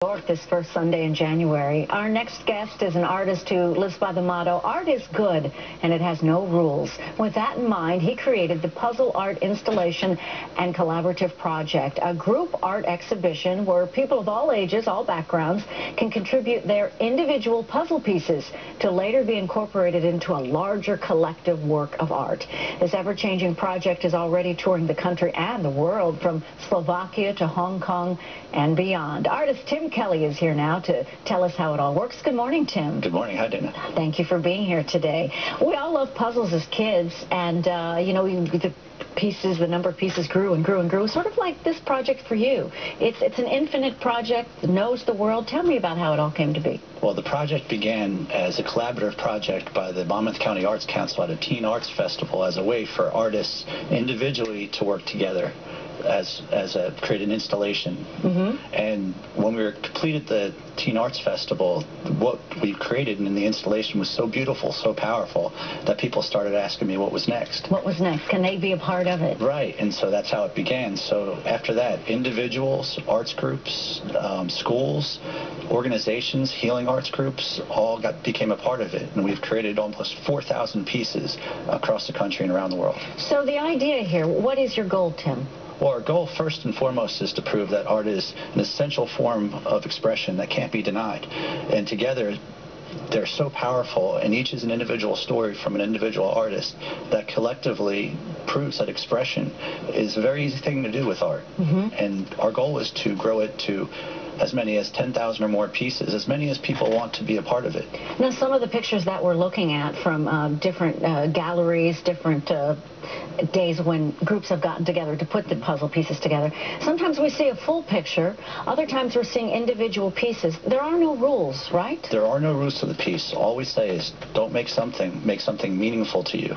York this first Sunday in January. Our next guest is an artist who lives by the motto, art is good and it has no rules. With that in mind, he created the Puzzle Art Installation and Collaborative Project, a group art exhibition where people of all ages, all backgrounds, can contribute their individual puzzle pieces to later be incorporated into a larger collective work of art. This ever-changing project is already touring the country and the world, from Slovakia to Hong Kong and beyond. Artist Tim Kelly is here now to tell us how it all works. Good morning, Tim. Good morning. Hi, Dana. Thank you for being here today. We all love puzzles as kids, and, the number of pieces grew and grew and grew, sort of like this project for you. It's an infinite project, knows the world. Tell me about how it all came to be. Well, the project began as a collaborative project by the Monmouth County Arts Council at a teen arts festival as a way for artists individually to work together create an installation. And when we completed the Teen Arts Festival, what we created in the installation was so beautiful, so powerful, that people started asking me what was next. What was next? Can they be a part of it? Right, and so that's how it began. So after that, individuals, arts groups, schools, organizations, healing arts groups, all became a part of it. And we've created almost 4,000 pieces across the country and around the world. So the idea here, what is your goal, Tim? Well, our goal, first and foremost, is to prove that art is an essential form of expression that can't be denied. And together, they're so powerful, and each is an individual story from an individual artist that collectively proves that expression is a very easy thing to do with art. And our goal is to grow it to as many as 10,000 or more pieces, as many as people want to be a part of it. Now, some of the pictures that we're looking at from different galleries, different days when groups have gotten together to put the puzzle pieces together, sometimes we see a full picture, other times we're seeing individual pieces. There are no rules, right? There are no rules to the piece. All we say is don't make something meaningful to you.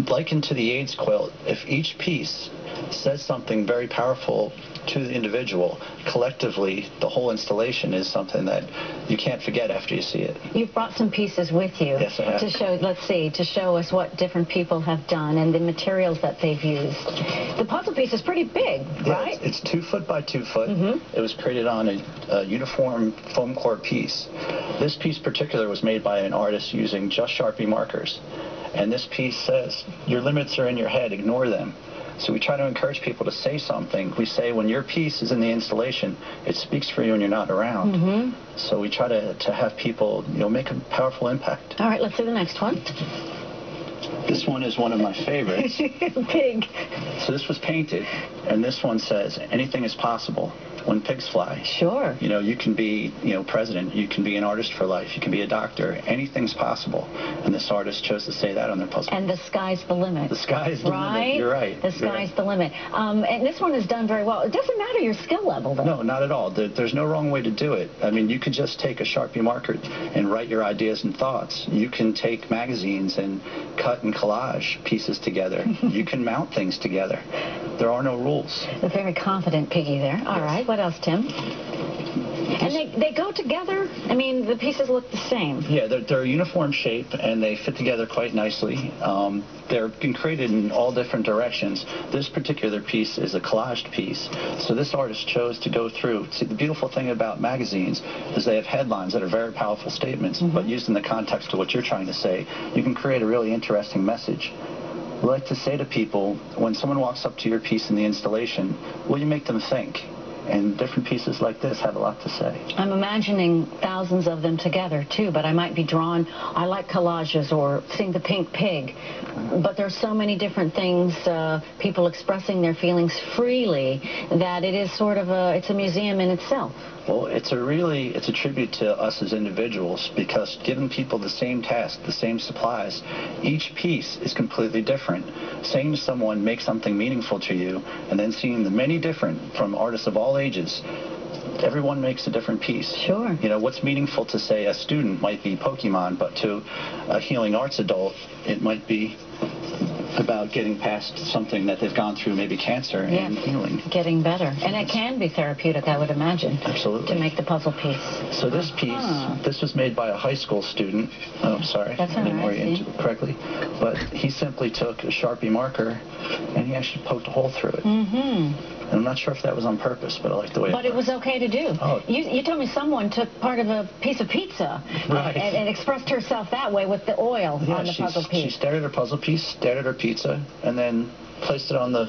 Likened to the AIDS quilt, if each piece says something very powerful to the individual, collectively, the whole installation is something that you can't forget after you see it. You've brought some pieces with you. Yes, I have. To show us what different people have done and the materials that they've used. The puzzle piece is pretty big, right? It's 2 foot by 2 foot. It was created on a uniform foam core piece. This piece particular was made by an artist using just Sharpie markers. And this piece says, your limits are in your head, ignore them. So we try to encourage people to say something. We say when your piece is in the installation, it speaks for you when you're not around. So we try to have people, make a powerful impact. All right, let's see the next one. This one is one of my favorites. Pig. So this was painted, and this one says, anything is possible when pigs fly. Sure. You can be, president, you can be an artist for life, you can be a doctor, anything's possible. And this artist chose to say that on their puzzle. And the sky's the limit. The sky's the limit, you're right. The sky's the limit. And this one is done very well. It doesn't matter your skill level, though. No, not at all. There's no wrong way to do it. I mean, you could just take a Sharpie marker and write your ideas and thoughts. You can take magazines and cut and collage pieces together. You can mount things together. There are no rules. A very confident piggy there. All right. What else, Tim? And they go together? I mean, the pieces look the same. Yeah, they're a uniform shape, and they fit together quite nicely. They're been created in all different directions. This particular piece is a collaged piece. So this artist chose to go through. See, the beautiful thing about magazines is they have headlines that are very powerful statements, but used in the context of what you're trying to say, you can create a really interesting message. We like to say to people, when someone walks up to your piece in the installation, will you make them think? And different pieces like this have a lot to say. I'm imagining thousands of them together, too, but I might be drawn. I like collages or seeing the pink pig, but there's so many different things, people expressing their feelings freely, that it is sort of it's a museum in itself. Well, it's a tribute to us as individuals, because giving people the same task, the same supplies, each piece is completely different. Saying to someone, make something meaningful to you, and then seeing the many different from artists of all ages, everyone makes a different piece. Sure. What's meaningful to, say, a student might be Pokemon, but to a healing arts adult, it might be about getting past something that they've gone through, maybe cancer, and healing. Getting better. And it can be therapeutic, I would imagine. Absolutely. To make the puzzle piece. So this piece, this was made by a high school student. Oh, sorry. That's I didn't orient it correctly. But he simply took a Sharpie marker, and he actually poked a hole through it. And I'm not sure if that was on purpose, but I like the way But it was okay to do. Oh. You told me someone took part of a piece of pizza Right. and expressed herself that way with the oil on the puzzle piece. She stared at her puzzle piece, stared at her pizza, and then placed it on the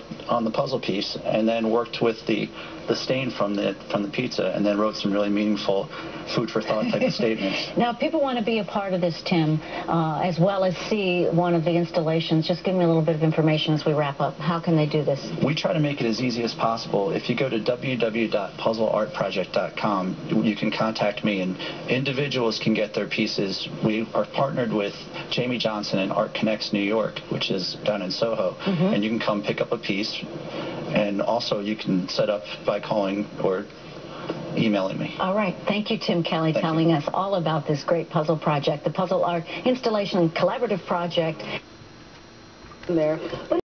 puzzle piece, and then worked with the stain from the pizza, and then wrote some really meaningful food for thought type of statements. Now, if people want to be a part of this, Tim, as well as see one of the installations, just give me a little bit of information as we wrap up. How can they do this? We try to make it as easy as possible. If you go to www.puzzleartproject.com, you can contact me, and individuals can get their pieces. We are partnered with Jamie Johnson and Art Connects New York, which is down in Soho, and you can come pick up a piece, and also you can set up by calling or emailing me. All right. Thank you, Tim Kelly, telling us all about this great puzzle project, the Puzzle Art Installation Collaborative Project. There.